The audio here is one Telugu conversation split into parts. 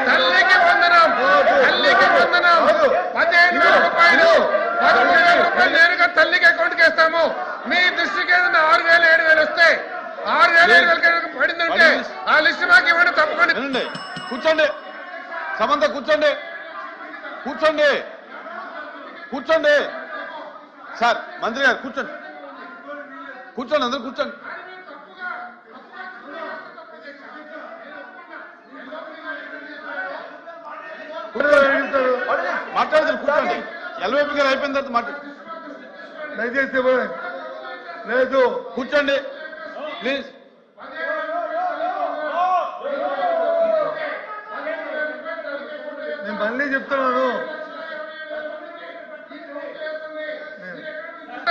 తల్లికి వందనం 15,000 రూపాయలు 13,000 రూపాయలు నేరుగా తల్లికి అకౌంట్కి వేస్తాము. మీ దృష్టికి ఏదైనా 6,000 7,000 వస్తే 6,000 7,000 పడిందంటే ఆ లిస్ట్ మాకు ఇవ్వండి తప్పకుండా. కూర్చోండి సమంత, కూర్చోండి కూర్చోండి కూర్చోండి. సార్ మంత్రి గారు కూర్చోండి, కూర్చోండి, అందరూ కూర్చోండి. మాట్లాడతారు, కూర్చోండి. ఎల్వైపీ గారు అయిపోయిన తర్వాత మాట్లాడు. దయచేసి లేదు, కూర్చోండి ప్లీజ్. నేను మళ్ళీ చెప్తున్నాను,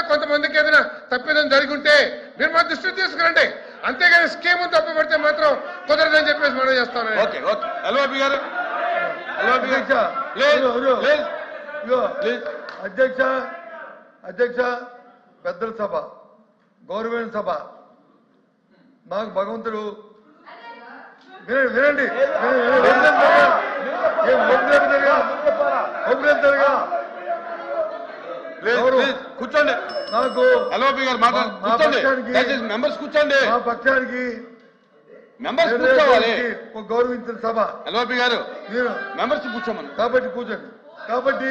కొంతమందికి ఏదైనా తప్పిదం జరిగి ఉంటే మీరు మా దృష్టికి తీసుకురండి. అంతేగాని స్కీమ్ తప్పుపడితే మాత్రం కుదరదని చెప్పేసి మనం చేస్తాను. ఓకే ఓకే ఎల్వైపీ గారు, అధ్యక్ష పెద్దల సభ, గవర్నమెంట్ సభ, మాకు భగవంతుడు వినండి. కూర్చోండి, నాకు ఎల్వైపీ గారు మాట్లాడండి. మెంబర్స్ కూర్చోండి, మా పక్షానికి మెంబర్స్ కూర్చోవాలి. గౌరవించిన సభ ఎల్వైపీ గారు నేను మెంబర్స్ కూర్చోమని. కాబట్టి కూర్చోండి. కాబట్టి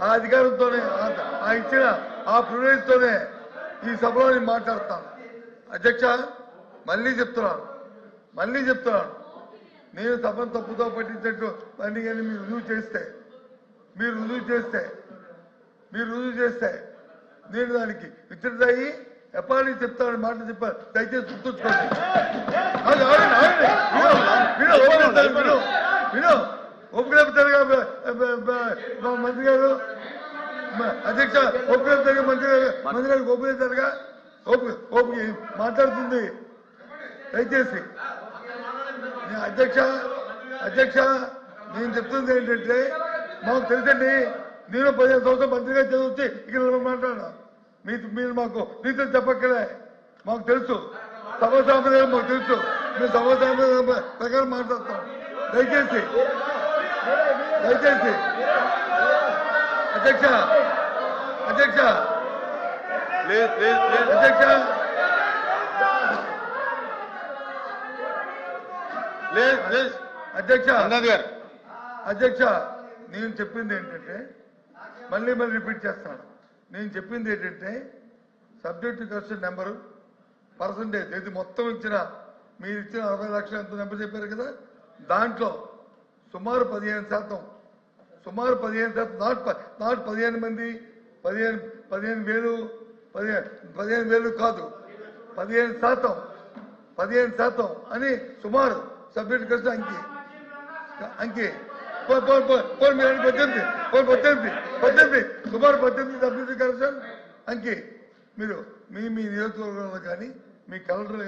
ఆ అధికారంతోనే ఆ ఇచ్చిన ఆ ప్రివిలేజ్తోనే ఈ సభలో నేను మాట్లాడతాను. అధ్యక్ష మళ్ళీ చెప్తున్నాను, నేను సభను తప్పుతో పట్టించినట్టు పని కానీ మీరు రుజువు చేస్తే నేను దానికి విత్డ్రా అయ్యి ఎప్పటి చెప్తానని మాట చెప్పాను. దయచేసి గుర్తుంచుకోండి. ఒప్పుకోలేపుతారుగా మంత్రి గారు, అధ్యక్ష ఒప్పుకోలేపుతారుగా మంత్రి గారు ఒప్పులేతారుగా మాట్లాడుతుంది. దయచేసి అధ్యక్ష నేను చెప్తుంది ఏంటంటే, మాకు తెలుసండి, నేను 15 సంవత్సరాలు మంత్రిగా చదివించి ఇక్కడ మాట్లాడా. మీరు మాకు నీతులు చెప్పక్కలే, మాకు తెలుసు. సభ సాంప్రదాయం మాకు తెలుసు. మేము సభ సాంప్రదాయం ప్రకారం మాట్లాడతాం. దయచేసి అధ్యక్ష నేను చెప్పింది ఏంటంటే, మళ్ళీ రిపీట్ చేస్తాను. నేను చెప్పింది ఏంటంటే, సబ్జెక్టు క్వశ్చన్ నెంబరు పర్సంటేజ్ ఇది మొత్తం ఇచ్చిన మీరు ఇచ్చిన 60 లక్షలు ఎంత నెంబర్ చెప్పారు కదా, దాంట్లో సుమారు 15%, నాట్ 15 మంది 15,000 కాదు, 15% అని సుమారు సబ్జెక్ట్ క్వశ్చన్ అంకి మీరు 18 సుమారు 18 సబ్జెక్ట్ క్వశ్చన్ అంకి మీరు మీ నియోజకవర్గంలో కానీ మీ కలెక్టర్